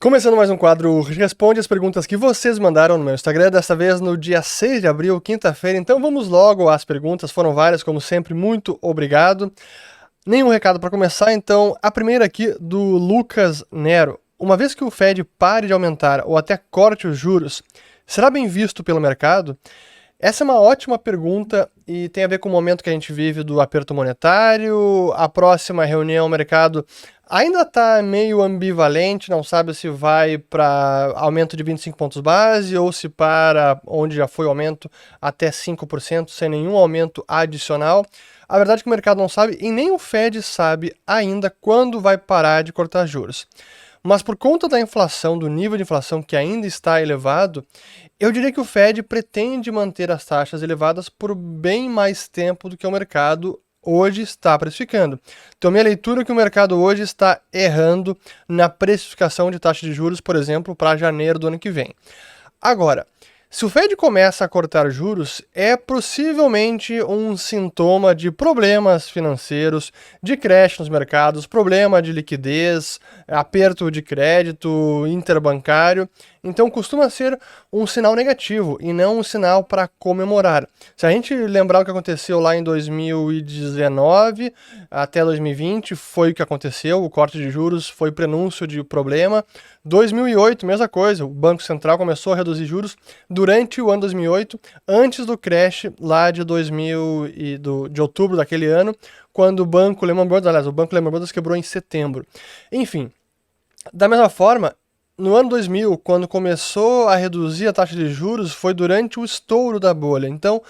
Começando mais um quadro Responde as perguntas que vocês mandaram no meu Instagram, dessa vez no dia 6 de abril, quinta-feira. Então vamos logo às perguntas, foram várias, como sempre, muito obrigado. Nenhum recado para começar, então a primeira aqui do Lucas Nero. Uma vez que o Fed pare de aumentar ou até corte os juros, será bem visto pelo mercado? Essa é uma ótima pergunta e tem a ver com o momento que a gente vive do aperto monetário. A próxima reunião, o mercado ainda está meio ambivalente, não sabe se vai para aumento de 25 pontos base ou se para onde já foi o aumento até 5%, sem nenhum aumento adicional. A verdade é que o mercado não sabe e nem o Fed sabe ainda quando vai parar de cortar juros. Mas por conta da inflação, do nível de inflação que ainda está elevado, eu diria que o Fed pretende manter as taxas elevadas por bem mais tempo do que o mercado hoje está precificando. Então, minha leitura é que o mercado hoje está errando na precificação de taxa de juros, por exemplo, para janeiro do ano que vem. Agora, se o Fed começa a cortar juros, é possivelmente um sintoma de problemas financeiros, de crash nos mercados, problema de liquidez, aperto de crédito interbancário. Então costuma ser um sinal negativo e não um sinal para comemorar. Se a gente lembrar o que aconteceu lá em 2019 até 2020, foi o que aconteceu, o corte de juros foi prenúncio de problema. 2008, mesma coisa, o Banco Central começou a reduzir juros durante o ano 2008, antes do crash lá de outubro daquele ano, quando o Banco Lehman Brothers quebrou em setembro. Enfim, da mesma forma, no ano 2000, quando começou a reduzir a taxa de juros, foi durante o estouro da bolha. Então,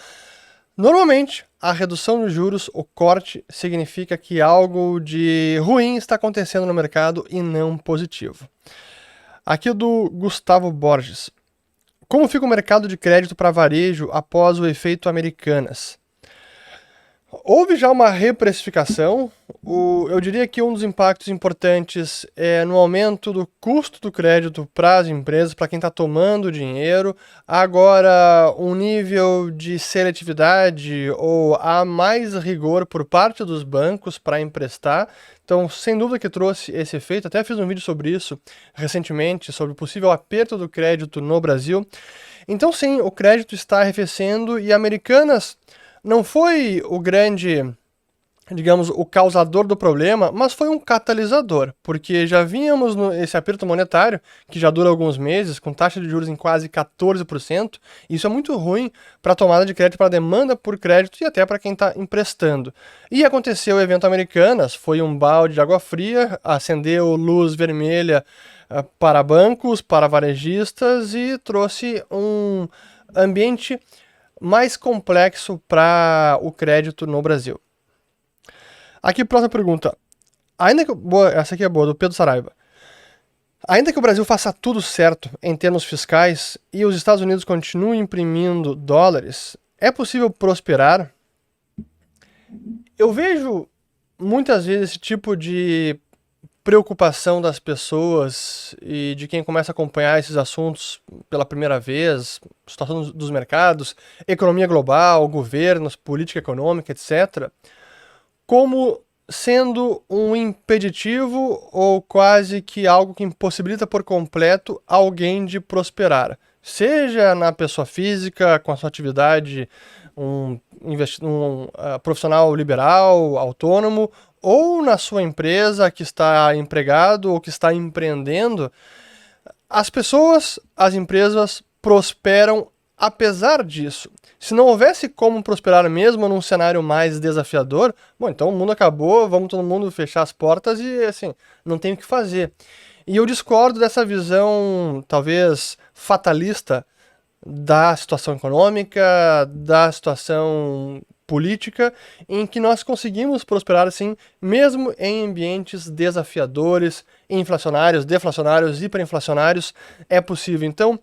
normalmente, a redução de juros, o corte, significa que algo de ruim está acontecendo no mercado e não positivo. Aqui do Gustavo Borges. Como fica o mercado de crédito para varejo após o efeito Americanas? Houve já uma reprecificação. Eu diria que um dos impactos importantes é no aumento do custo do crédito para as empresas, para quem está tomando dinheiro. Agora, um nível de seletividade ou há mais rigor por parte dos bancos para emprestar. Então, sem dúvida que trouxe esse efeito. Até fiz um vídeo sobre isso recentemente, sobre o possível aperto do crédito no Brasil. Então, sim, o crédito está arrefecendo e Americanas não foi o grande, digamos, o causador do problema, mas foi um catalisador, porque já vínhamos nesse aperto monetário, que já dura alguns meses, com taxa de juros em quase 14%, e isso é muito ruim para a tomada de crédito, para a demanda por crédito e até para quem está emprestando. E aconteceu o evento Americanas, foi um balde de água fria, acendeu luz vermelha para bancos, para varejistas e trouxe um ambiente mais complexo para o crédito no Brasil. Aqui, próxima pergunta. Essa aqui é boa, do Pedro Saraiva. Ainda que o Brasil faça tudo certo em termos fiscais e os Estados Unidos continuem imprimindo dólares, é possível prosperar? Eu vejo muitas vezes esse tipo de preocupação das pessoas e de quem começa a acompanhar esses assuntos pela primeira vez, situação dos mercados, economia global, governos, política econômica, etc., como sendo um impeditivo ou quase que algo que impossibilita por completo alguém de prosperar. Seja na pessoa física, com a sua atividade, um profissional liberal, autônomo, ou na sua empresa que está empregado ou que está empreendendo, as pessoas, as empresas prosperam apesar disso. Se não houvesse como prosperar mesmo num cenário mais desafiador, bom, então o mundo acabou, vamos todo mundo fechar as portas e assim, não tem o que fazer. E eu discordo dessa visão, talvez, fatalista da situação econômica, da situação política, em que nós conseguimos prosperar assim, mesmo em ambientes desafiadores, inflacionários, deflacionários, hiperinflacionários, é possível. Então,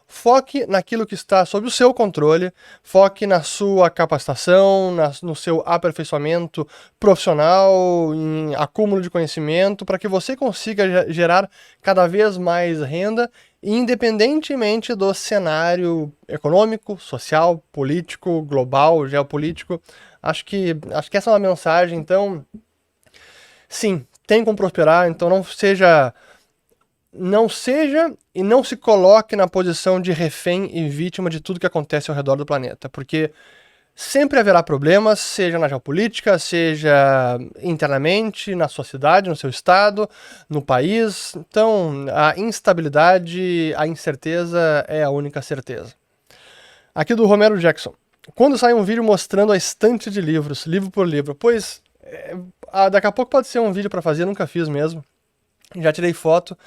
foque naquilo que está sob o seu controle, foque na sua capacitação, no seu aperfeiçoamento profissional, em acúmulo de conhecimento, para que você consiga gerar cada vez mais renda, independentemente do cenário econômico, social, político, global, geopolítico. Acho que essa é uma mensagem. Então, sim, tem como prosperar, então não seja não seja e não se coloque na posição de refém e vítima de tudo que acontece ao redor do planeta, porque sempre haverá problemas, seja na geopolítica, seja internamente, na sua cidade, no seu estado, no país. Então, a instabilidade, a incerteza é a única certeza. Aqui do Romero Jackson. Quando sai um vídeo mostrando a estante de livros, livro por livro? Pois, daqui a pouco pode ser um vídeo para fazer, nunca fiz mesmo. Já tirei foto,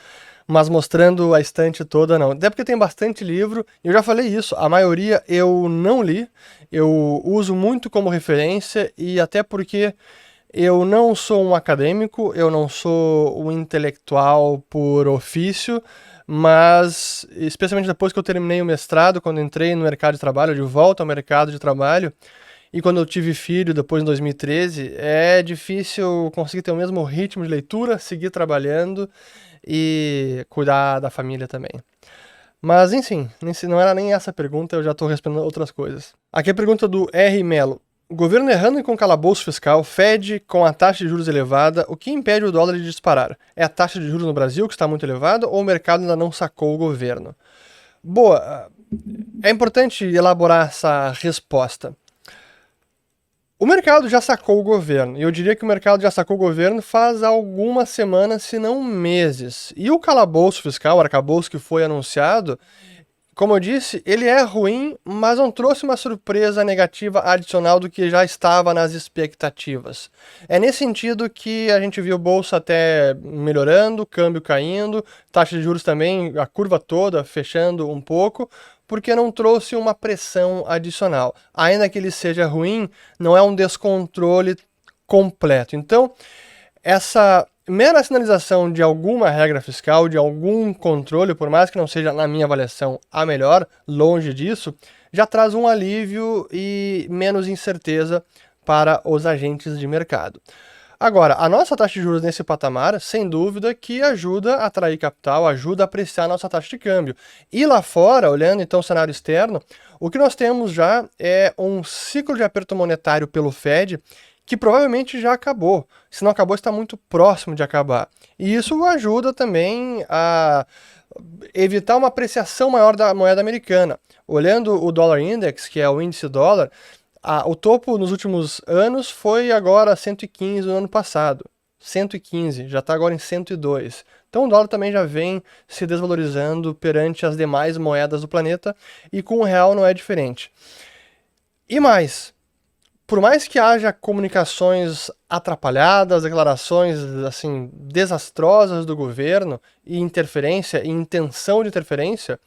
mas mostrando a estante toda não. Até porque tem bastante livro, e eu já falei isso, a maioria eu não li, eu uso muito como referência, e até porque eu não sou um acadêmico, eu não sou um intelectual por ofício, mas especialmente depois que eu terminei o mestrado, quando entrei no mercado de trabalho, de volta ao mercado de trabalho, e quando eu tive filho, depois em 2013, é difícil conseguir ter o mesmo ritmo de leitura, seguir trabalhando e cuidar da família também. Mas, enfim, não era nem essa a pergunta, eu já estou respondendo outras coisas. Aqui a pergunta do R. Melo. Governo errando com calabouço fiscal, Fed com a taxa de juros elevada, o que impede o dólar de disparar? É a taxa de juros no Brasil que está muito elevada ou o mercado ainda não sacou o governo? Boa, é importante elaborar essa resposta. O mercado já sacou o governo, e eu diria que o mercado já sacou o governo faz algumas semanas, se não meses. E o calabouço fiscal, o arcabouço que foi anunciado, como eu disse, ele é ruim, mas não trouxe uma surpresa negativa adicional do que já estava nas expectativas. É nesse sentido que a gente viu bolsa até melhorando, câmbio caindo, taxa de juros também, a curva toda fechando um pouco, porque não trouxe uma pressão adicional. Ainda que ele seja ruim, não é um descontrole completo. Então, essa mera sinalização de alguma regra fiscal, de algum controle, por mais que não seja, na minha avaliação, a melhor, longe disso, já traz um alívio e menos incerteza para os agentes de mercado. Agora, a nossa taxa de juros nesse patamar, sem dúvida, que ajuda a atrair capital, ajuda a apreciar a nossa taxa de câmbio. E lá fora, olhando então o cenário externo, o que nós temos já é um ciclo de aperto monetário pelo Fed que provavelmente já acabou. Se não acabou, está muito próximo de acabar. E isso ajuda também a evitar uma apreciação maior da moeda americana. Olhando o Dollar Index, que é o índice dólar, o topo nos últimos anos foi agora 115 no ano passado. 115, já está agora em 102. Então o dólar também já vem se desvalorizando perante as demais moedas do planeta, e com o real não é diferente. E mais, por mais que haja comunicações atrapalhadas, declarações assim desastrosas do governo e interferência e intenção de interferência,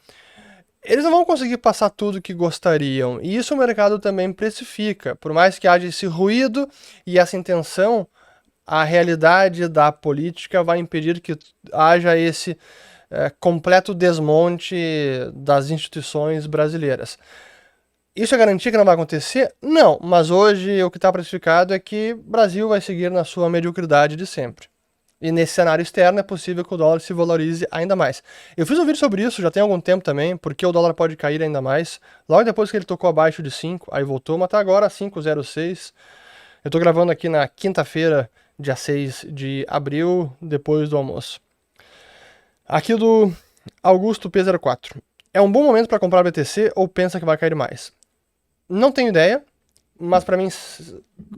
eles não vão conseguir passar tudo que gostariam. E isso o mercado também precifica. Por mais que haja esse ruído e essa intenção, a realidade da política vai impedir que haja esse completo desmonte das instituições brasileiras. Isso é garantia que não vai acontecer? Não, mas hoje o que está precificado é que o Brasil vai seguir na sua mediocridade de sempre. E nesse cenário externo é possível que o dólar se valorize ainda mais. Eu fiz um vídeo sobre isso já tem algum tempo também, porque o dólar pode cair ainda mais. Logo depois que ele tocou abaixo de 5, aí voltou, mas tá agora 5,06. Eu tô gravando aqui na quinta-feira, dia 6 de abril, depois do almoço. Aqui do Augusto P04. É um bom momento para comprar BTC ou pensa que vai cair mais? Não tenho ideia, mas para mim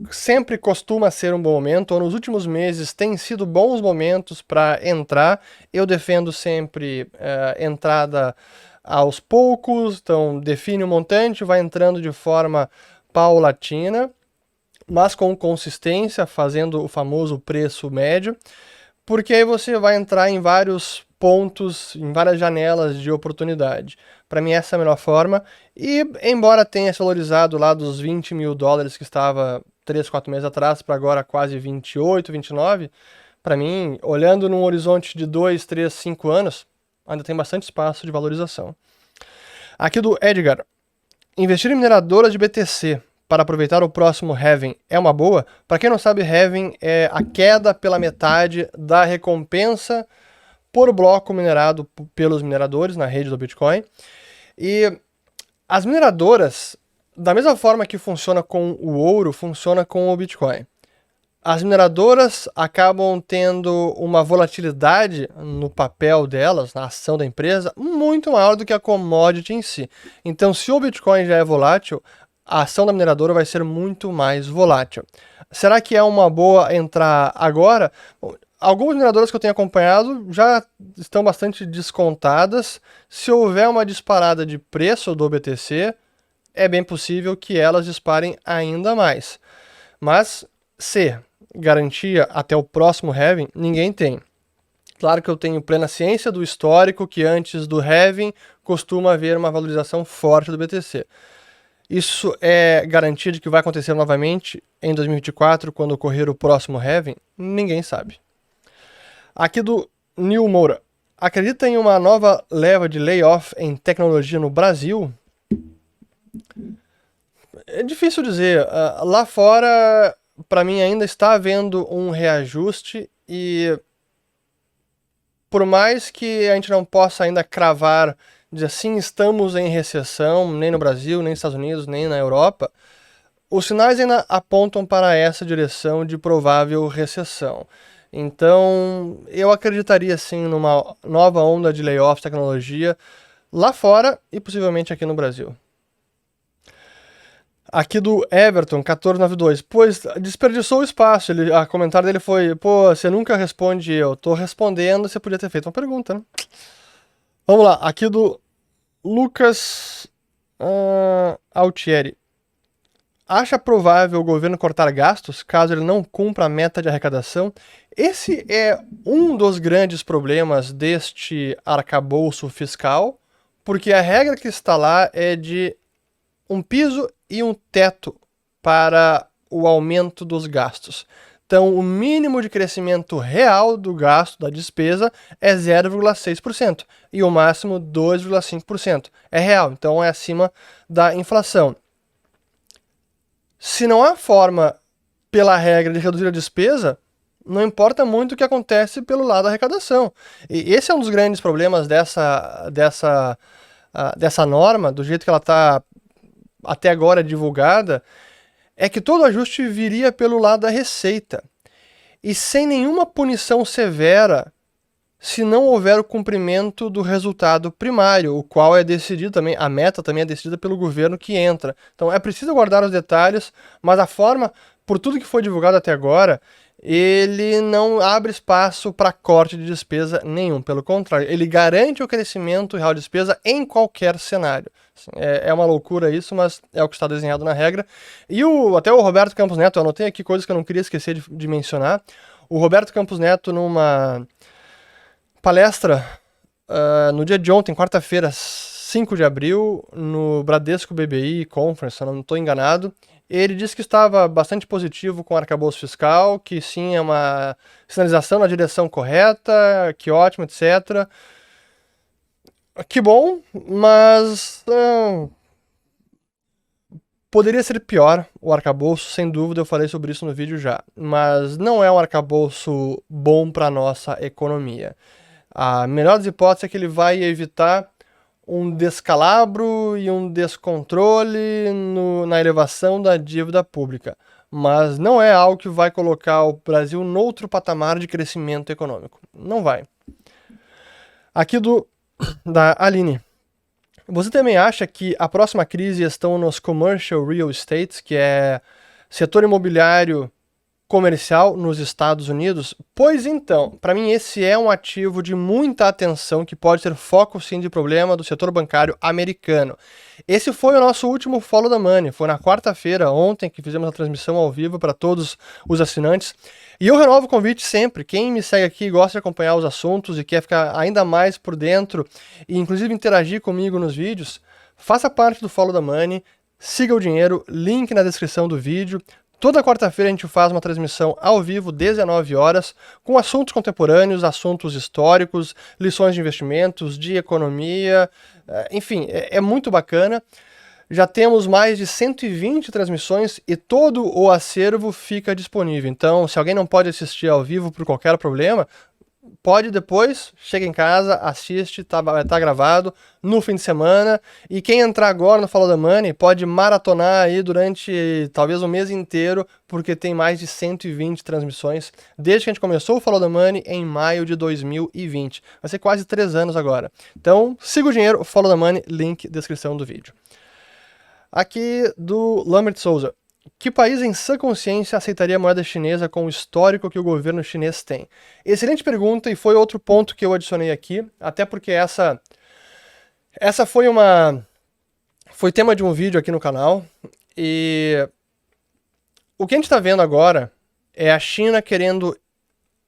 sempre costuma ser um bom momento, ou nos últimos meses tem sido bons momentos para entrar. Eu defendo sempre entrada aos poucos, então define o montante, vai entrando de forma paulatina, mas com consistência, fazendo o famoso preço médio, porque aí você vai entrar em vários pontos, em várias janelas de oportunidade. Para mim essa é a melhor forma, e embora tenha se valorizado lá dos 20 mil dólares que estava 3, 4 meses atrás para agora quase 28, 29, para mim, olhando num horizonte de 2, 3, 5 anos, ainda tem bastante espaço de valorização. Aqui do Edgar. Investir em mineradoras de BTC para aproveitar o próximo halving é uma boa? Para quem não sabe, halving é a queda pela metade da recompensa por bloco minerado pelos mineradores na rede do Bitcoin. E as mineradoras, da mesma forma que funciona com o ouro, funciona com o Bitcoin. as mineradoras acabam tendo uma volatilidade no papel delas, na ação da empresa, muito maior do que a commodity em si. Então, se o Bitcoin já é volátil, a ação da mineradora vai ser muito mais volátil. Será que é uma boa entrar agora? Bom, algumas mineradoras que eu tenho acompanhado já estão bastante descontadas. Se houver uma disparada de preço do BTC, é bem possível que elas disparem ainda mais. Mas, se garantia até o próximo halving, ninguém tem. Claro que eu tenho plena ciência do histórico que antes do halving costuma haver uma valorização forte do BTC. Isso é garantia de que vai acontecer novamente em 2024, quando ocorrer o próximo halving? Ninguém sabe. Aqui do Nil Moura. Acredita em uma nova leva de layoff em tecnologia no Brasil? É difícil dizer. Lá fora, para mim, ainda está havendo um reajuste e por mais que a gente não possa ainda cravar, dizer assim, estamos em recessão, nem no Brasil, nem nos Estados Unidos, nem na Europa, os sinais ainda apontam para essa direção de provável recessão. Então, eu acreditaria sim numa nova onda de layoffs de tecnologia lá fora e possivelmente aqui no Brasil. Aqui do Everton, 1492. Pois, desperdiçou o espaço. A comentário dele foi, pô, você nunca responde eu. Tô respondendo, você podia ter feito uma pergunta, né? Vamos lá, aqui do Lucas Altieri. Acha provável o governo cortar gastos caso ele não cumpra a meta de arrecadação? Esse é um dos grandes problemas deste arcabouço fiscal, porque a regra que está lá é de um piso e um teto para o aumento dos gastos. Então, o mínimo de crescimento real do gasto, da despesa, é 0,6% e o máximo 2,5%. É real, então é acima da inflação. Se não há forma, pela regra, de reduzir a despesa, não importa muito o que acontece pelo lado da arrecadação. E esse é um dos grandes problemas dessa norma, do jeito que ela está até agora divulgada, é que todo ajuste viria pelo lado da receita. E sem nenhuma punição severa se não houver o cumprimento do resultado primário, o qual é decidido também, a meta também é decidida pelo governo que entra. Então é preciso guardar os detalhes, mas a forma, por tudo que foi divulgado até agora, ele não abre espaço para corte de despesa nenhum. Pelo contrário, ele garante o crescimento real de despesa em qualquer cenário. É uma loucura isso, mas é o que está desenhado na regra. E até o Roberto Campos Neto, eu anotei aqui coisas que eu não queria esquecer de mencionar. O Roberto Campos Neto, numa palestra no dia de ontem, quarta-feira, 5 de abril, no Bradesco BBI Conference, se eu não estou enganado, ele disse que estava bastante positivo com o arcabouço fiscal, que sim, é uma sinalização na direção correta, que ótimo, etc. Que bom, mas poderia ser pior o arcabouço, sem dúvida, eu falei sobre isso no vídeo já. Mas não é um arcabouço bom para a nossa economia. A melhor das hipóteses é que ele vai evitar um descalabro e um descontrole na elevação da dívida pública. Mas não é algo que vai colocar o Brasil noutro patamar de crescimento econômico. Não vai. Aqui da Aline. Você também acha que a próxima crise estão nos commercial real estates, que é setor imobiliário comercial nos Estados Unidos? Pois então, para mim esse é um ativo de muita atenção que pode ser foco sim de problema do setor bancário americano. Esse foi o nosso último Follow the Money, foi na quarta-feira, ontem, que fizemos a transmissão ao vivo para todos os assinantes. E eu renovo o convite sempre, quem me segue aqui, gosta de acompanhar os assuntos e quer ficar ainda mais por dentro e inclusive interagir comigo nos vídeos, faça parte do Follow the Money, siga o dinheiro, link na descrição do vídeo. Toda quarta-feira a gente faz uma transmissão ao vivo, 19 horas, com assuntos contemporâneos, assuntos históricos, lições de investimentos, de economia, enfim, é muito bacana. Já temos mais de 120 transmissões e todo o acervo fica disponível. Então, se alguém não pode assistir ao vivo por qualquer problema, pode depois, chega em casa, assiste, tá gravado no fim de semana. E quem entrar agora no Follow the Money pode maratonar aí durante talvez o mês inteiro, porque tem mais de 120 transmissões desde que a gente começou o Follow the Money em maio de 2020. Vai ser quase 3 anos agora. Então, siga o dinheiro, Follow the Money, link descrição do vídeo. Aqui do Lambert Souza. Que país em sã consciência aceitaria a moeda chinesa com o histórico que o governo chinês tem? Excelente pergunta, e foi outro ponto que eu adicionei aqui, até porque essa foi tema de um vídeo aqui no canal, e o que a gente está vendo agora é a China querendo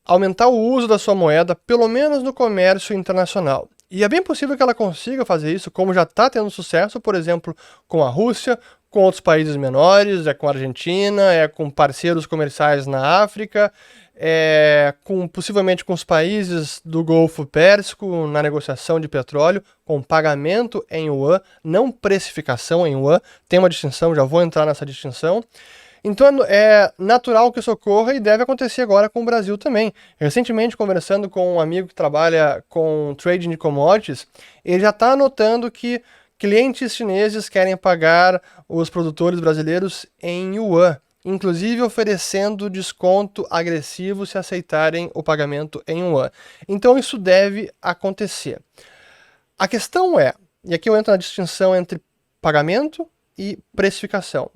aumentar o uso da sua moeda, pelo menos no comércio internacional. E é bem possível que ela consiga fazer isso, como já está tendo sucesso, por exemplo, com a Rússia, com outros países menores, com a Argentina, com parceiros comerciais na África, possivelmente com os países do Golfo Pérsico na negociação de petróleo, com pagamento em yuan, não precificação em yuan. Tem uma distinção, já vou entrar nessa distinção. Então é natural que isso ocorra e deve acontecer agora com o Brasil também. Recentemente, conversando com um amigo que trabalha com trading de commodities, ele já está notando que clientes chineses querem pagar os produtores brasileiros em yuan, inclusive oferecendo desconto agressivo se aceitarem o pagamento em yuan. Então isso deve acontecer. A questão é, e aqui eu entro na distinção entre pagamento e precificação.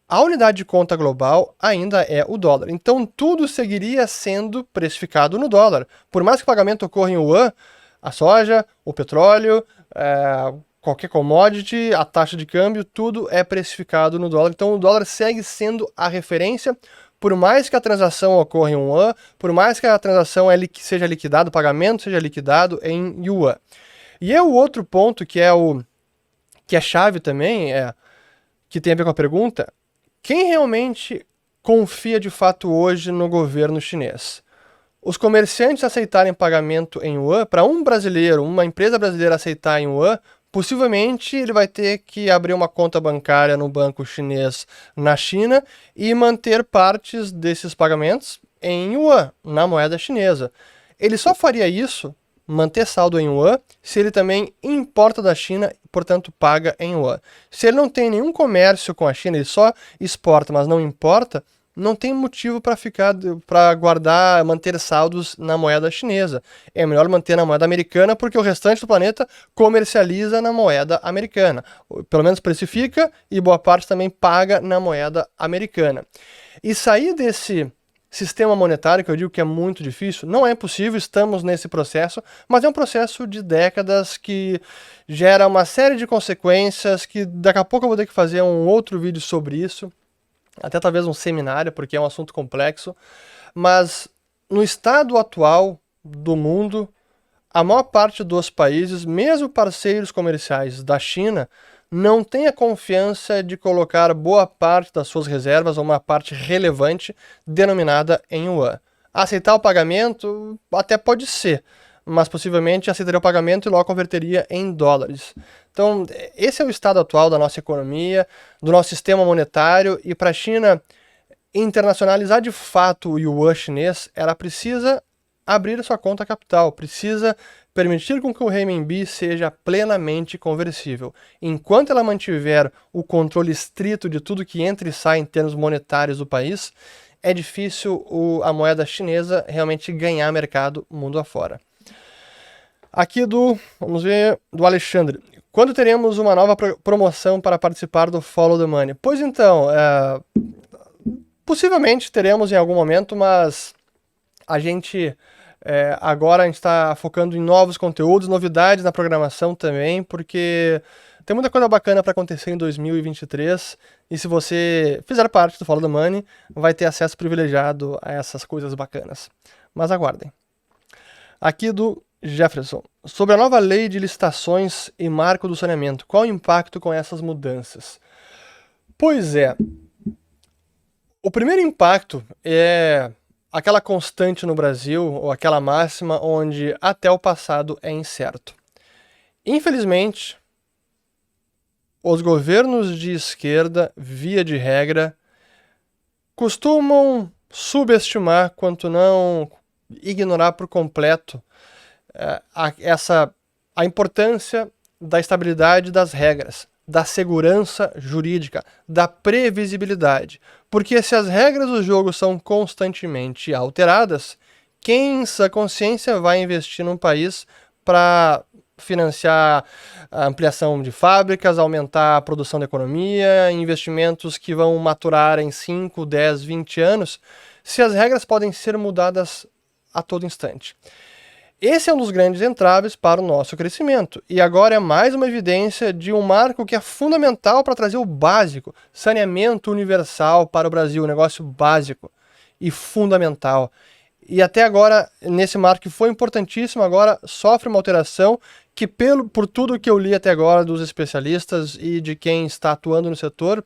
A unidade de conta global ainda é o dólar, então tudo seguiria sendo precificado no dólar. Por mais que o pagamento ocorra em yuan, a soja, o petróleo, qualquer commodity, a taxa de câmbio, tudo é precificado no dólar. Então o dólar segue sendo a referência, por mais que a transação ocorra em yuan, por mais que a transação seja liquidada, o pagamento seja liquidado em yuan. E o outro ponto que é chave também, que tem a ver com a pergunta, quem realmente confia de fato hoje no governo chinês? Os comerciantes aceitarem pagamento em yuan, para um brasileiro, uma empresa brasileira aceitar em yuan, possivelmente ele vai ter que abrir uma conta bancária no banco chinês na China e manter partes desses pagamentos em yuan, na moeda chinesa. Ele só faria isso, manter saldo em yuan, se ele também importa da China, portanto paga em yuan. Se ele não tem nenhum comércio com a China, ele só exporta, mas não importa, não tem motivo para guardar, manter saldos na moeda chinesa. É melhor manter na moeda americana, porque o restante do planeta comercializa na moeda americana. Pelo menos precifica e boa parte também paga na moeda americana. E sair desse sistema monetário, que eu digo que é muito difícil, não é impossível, estamos nesse processo, mas é um processo de décadas que gera uma série de consequências que daqui a pouco eu vou ter que fazer um outro vídeo sobre isso, até talvez um seminário, porque é um assunto complexo, mas no estado atual do mundo, a maior parte dos países, mesmo parceiros comerciais da China, não tem a confiança de colocar boa parte das suas reservas, ou uma parte relevante, denominada em yuan. Aceitar o pagamento até pode ser, mas possivelmente aceitaria o pagamento e logo converteria em dólares. Então, esse é o estado atual da nossa economia, do nosso sistema monetário, e para a China internacionalizar de fato o yuan chinês, ela precisa abrir a sua conta capital, precisa permitir com que o renminbi seja plenamente conversível. Enquanto ela mantiver o controle estrito de tudo que entra e sai em termos monetários do país, é difícil a moeda chinesa realmente ganhar mercado mundo afora. Aqui vamos ver, do Alexandre. Quando teremos uma nova promoção para participar do Follow the Money? Pois então, possivelmente teremos em algum momento, mas a gente agora está focando em novos conteúdos, novidades na programação também, porque tem muita coisa bacana para acontecer em 2023, e se você fizer parte do Follow the Money, vai ter acesso privilegiado a essas coisas bacanas. Mas aguardem. Aqui do Jefferson. Sobre a nova lei de licitações e marco do saneamento, qual o impacto com essas mudanças? Pois é, o primeiro impacto é aquela constante no Brasil, ou aquela máxima onde até o passado é incerto. Infelizmente, os governos de esquerda, via de regra, costumam subestimar, quanto não ignorar por completo a importância da estabilidade das regras, da segurança jurídica, da previsibilidade. Porque se as regras do jogo são constantemente alteradas, quem em sua consciência vai investir num país para financiar a ampliação de fábricas, aumentar a produção da economia, investimentos que vão maturar em 5, 10, 20 anos, se as regras podem ser mudadas a todo instante? Esse é um dos grandes entraves para o nosso crescimento. E agora é mais uma evidência de um marco que é fundamental para trazer o básico, saneamento universal para o Brasil, um negócio básico e fundamental. E até agora, nesse marco que foi importantíssimo, agora sofre uma alteração que, por tudo que eu li até agora dos especialistas e de quem está atuando no setor,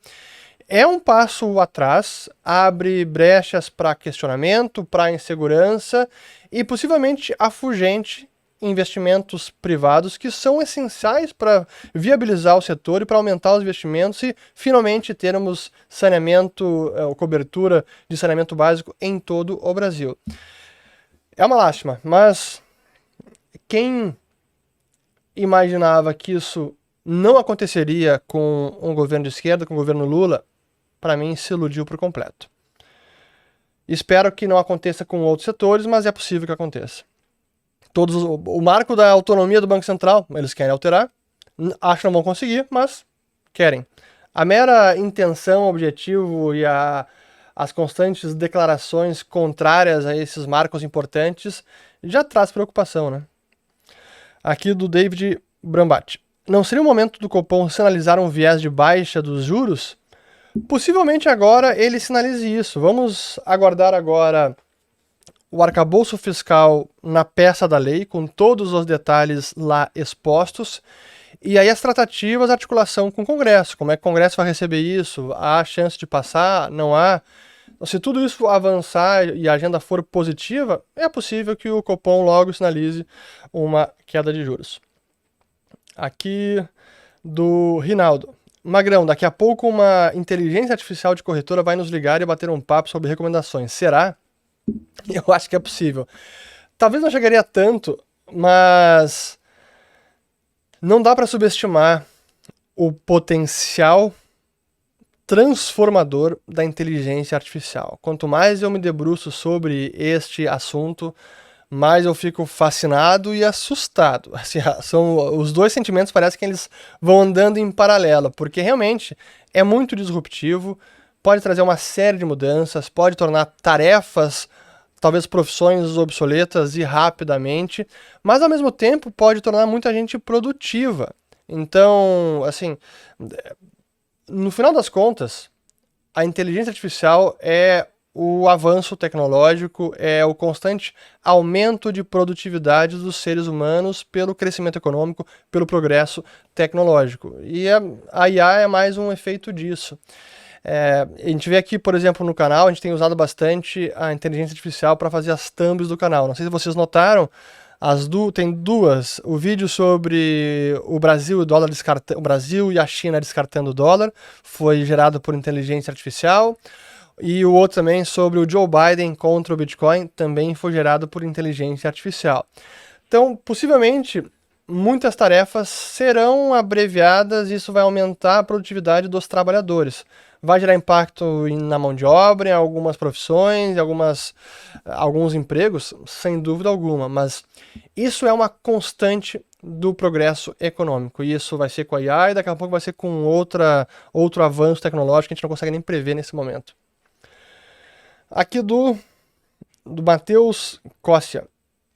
é um passo atrás, abre brechas para questionamento, para insegurança e possivelmente afugente investimentos privados que são essenciais para viabilizar o setor e para aumentar os investimentos e finalmente termos saneamento, cobertura de saneamento básico em todo o Brasil. É uma lástima, mas quem imaginava que isso não aconteceria com um governo de esquerda, com o governo Lula, para mim se iludiu por completo. Espero que não aconteça com outros setores, mas é possível que aconteça. O marco da autonomia do Banco Central, eles querem alterar, acho que não vão conseguir, mas querem. A mera intenção, objetivo e as constantes declarações contrárias a esses marcos importantes já traz preocupação, né? Aqui do David Brambati. Não seria o momento do Copom sinalizar um viés de baixa dos juros? Possivelmente agora ele sinalize isso. Vamos aguardar agora o arcabouço fiscal na peça da lei, com todos os detalhes lá expostos, e aí as tratativas, a articulação com o Congresso. Como é que o Congresso vai receber isso? Há chance de passar? Não há? Se tudo isso avançar e a agenda for positiva, é possível que o Copom logo sinalize uma queda de juros. Aqui do Rinaldo. Magrão, daqui a pouco uma inteligência artificial de corretora vai nos ligar e bater um papo sobre recomendações. Será? Eu acho que é possível. Talvez não chegaria a tanto, mas não dá para subestimar o potencial transformador da inteligência artificial. Quanto mais eu me debruço sobre este assunto, mais eu fico fascinado e assustado. Assim, são os dois sentimentos, parece que eles vão andando em paralelo, porque realmente é muito disruptivo, pode trazer uma série de mudanças, pode tornar tarefas, talvez profissões obsoletas e rapidamente, mas ao mesmo tempo pode tornar muita gente produtiva. Então, assim, no final das contas, a inteligência artificial é o avanço tecnológico, é o constante aumento de produtividade dos seres humanos pelo crescimento econômico, pelo progresso tecnológico. E a IA é mais um efeito disso. A gente vê aqui, por exemplo, no canal, a gente tem usado bastante a inteligência artificial para fazer as thumbs do canal. Não sei se vocês notaram, tem duas. O vídeo sobre o Brasil e o dólar o Brasil e a China descartando o dólar foi gerado por inteligência artificial. E o outro também sobre o Joe Biden contra o Bitcoin também foi gerado por inteligência artificial. Então, possivelmente, muitas tarefas serão abreviadas e isso vai aumentar a produtividade dos trabalhadores. Vai gerar impacto na mão de obra, em algumas profissões, em alguns empregos, sem dúvida alguma, mas isso é uma constante do progresso econômico, e isso vai ser com a IA e daqui a pouco vai ser com outro avanço tecnológico que a gente não consegue nem prever nesse momento. Aqui do Matheus Cócia.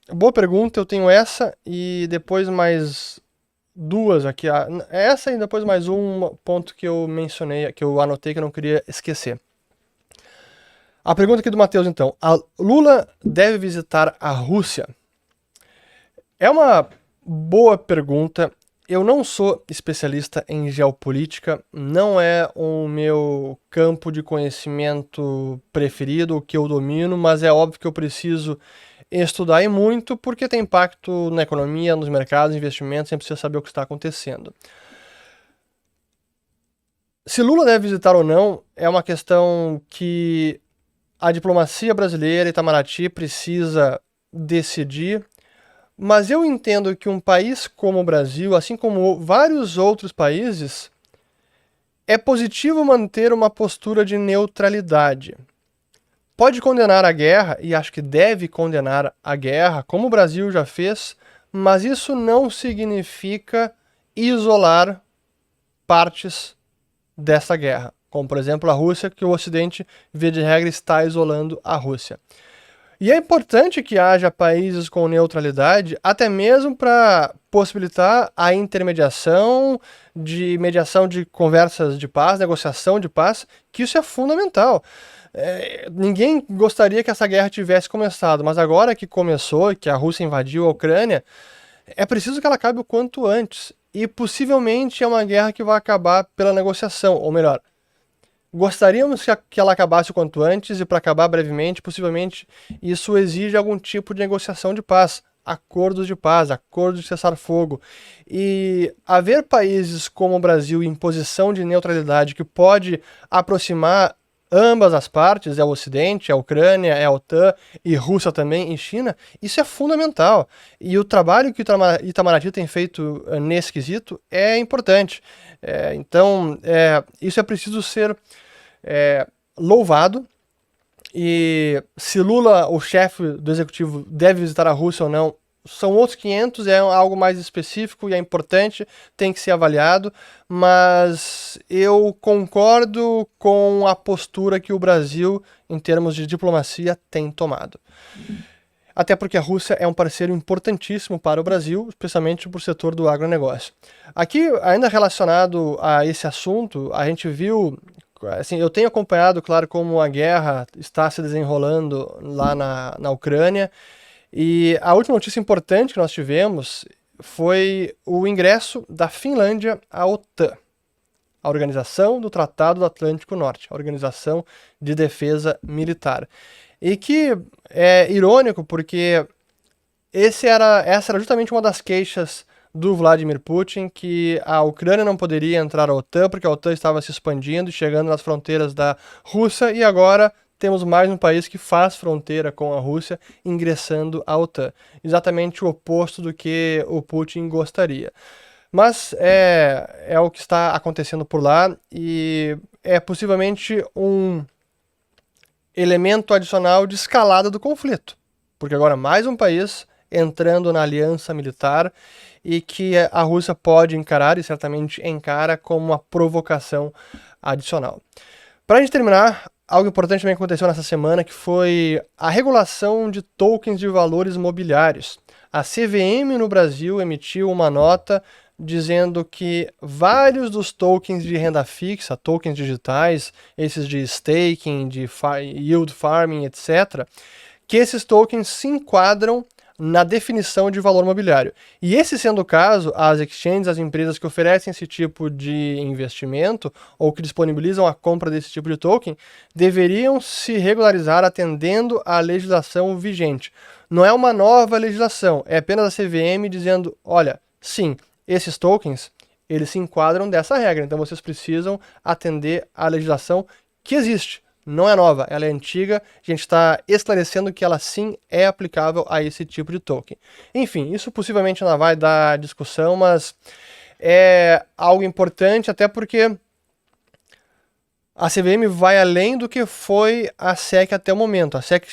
Boa pergunta, eu tenho essa e depois mais duas aqui. Essa e depois mais um ponto que eu mencionei, que eu anotei que eu não queria esquecer. A pergunta aqui do Matheus, então. A Lula deve visitar a Rússia? É uma boa pergunta. Eu não sou especialista em geopolítica, não é o meu campo de conhecimento preferido, o que eu domino, mas é óbvio que eu preciso estudar e muito, porque tem impacto na economia, nos mercados, investimentos, sempre precisa saber o que está acontecendo. Se Lula deve visitar ou não, é uma questão que a diplomacia brasileira, Itamaraty, precisa decidir, mas eu entendo que um país como o Brasil, assim como vários outros países, é positivo manter uma postura de neutralidade. Pode condenar a guerra, e acho que deve condenar a guerra, como o Brasil já fez, mas isso não significa isolar partes dessa guerra, como por exemplo a Rússia, que o Ocidente, via de regra, está isolando a Rússia. E é importante que haja países com neutralidade, até mesmo para possibilitar a intermediação, mediação de conversas de paz, negociação de paz, que isso é fundamental. Ninguém gostaria que essa guerra tivesse começado, mas agora que começou, que a Rússia invadiu a Ucrânia, é preciso que ela acabe o quanto antes. E possivelmente é uma guerra que vai acabar pela negociação, ou melhor, gostaríamos que ela acabasse o quanto antes, e para acabar brevemente, possivelmente isso exige algum tipo de negociação de paz, acordos de paz, acordos de cessar-fogo. E haver países como o Brasil em posição de neutralidade que pode aproximar ambas as partes, é o Ocidente, é a Ucrânia, é a OTAN e Rússia também e China, isso é fundamental. E o trabalho que o Itamaraty tem feito nesse quesito é importante. Então, isso é preciso ser louvado. E se Lula, o chefe do executivo, deve visitar a Rússia ou não, são outros 500, é algo mais específico e é importante, tem que ser avaliado, mas eu concordo com a postura que o Brasil, em termos de diplomacia, tem tomado. Até porque a Rússia é um parceiro importantíssimo para o Brasil, especialmente para o setor do agronegócio. Aqui, ainda relacionado a esse assunto, a gente viu, assim, eu tenho acompanhado, claro, como a guerra está se desenrolando lá na Ucrânia, e a última notícia importante que nós tivemos foi o ingresso da Finlândia à OTAN, a Organização do Tratado do Atlântico Norte, a Organização de Defesa Militar. E que é irônico porque essa era justamente uma das queixas do Vladimir Putin, que a Ucrânia não poderia entrar à OTAN porque a OTAN estava se expandindo e chegando nas fronteiras da Rússia, e agora temos mais um país que faz fronteira com a Rússia ingressando à OTAN. Exatamente o oposto do que o Putin gostaria. Mas é o que está acontecendo por lá, e é possivelmente um elemento adicional de escalada do conflito. Porque agora mais um país entrando na aliança militar, e que a Rússia pode encarar, e certamente encara, como uma provocação adicional. Para a gente terminar, algo importante também aconteceu nessa semana, que foi a regulação de tokens de valores mobiliários. A CVM no Brasil emitiu uma nota dizendo que vários dos tokens de renda fixa, tokens digitais, esses de staking, de yield farming, etc., que esses tokens se enquadram na definição de valor mobiliário. E esse sendo o caso, as exchanges, as empresas que oferecem esse tipo de investimento ou que disponibilizam a compra desse tipo de token, deveriam se regularizar atendendo à legislação vigente. Não é uma nova legislação, é apenas a CVM dizendo, olha, sim, esses tokens, eles se enquadram dessa regra, então vocês precisam atender à legislação que existe. Não é nova, ela é antiga, a gente está esclarecendo que ela sim é aplicável a esse tipo de token. Enfim, isso possivelmente não vai dar discussão, mas é algo importante, até porque a CVM vai além do que foi a SEC até o momento. A SEC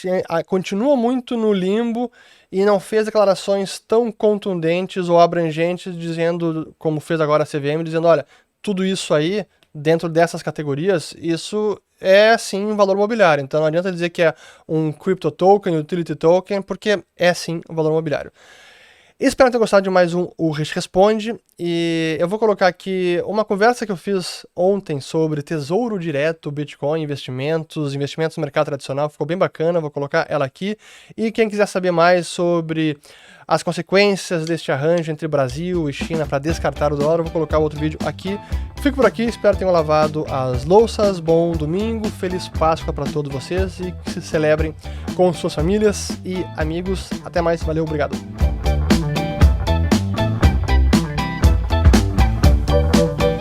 continua muito no limbo e não fez declarações tão contundentes ou abrangentes, dizendo, como fez agora a CVM, dizendo, olha, tudo isso aí, dentro dessas categorias, isso é sim um valor mobiliário. Então não adianta dizer que é um crypto token, utility token, porque é sim um valor mobiliário. Espero ter gostado de mais um O Rich Responde, e eu vou colocar aqui uma conversa que eu fiz ontem sobre Tesouro Direto, Bitcoin, investimentos no mercado tradicional, ficou bem bacana, vou colocar ela aqui. E quem quiser saber mais sobre as consequências deste arranjo entre Brasil e China para descartar o dólar, eu vou colocar outro vídeo aqui. Fico por aqui, espero que tenham lavado as louças, bom domingo, feliz Páscoa para todos vocês e que se celebrem com suas famílias e amigos. Até mais, valeu, obrigado.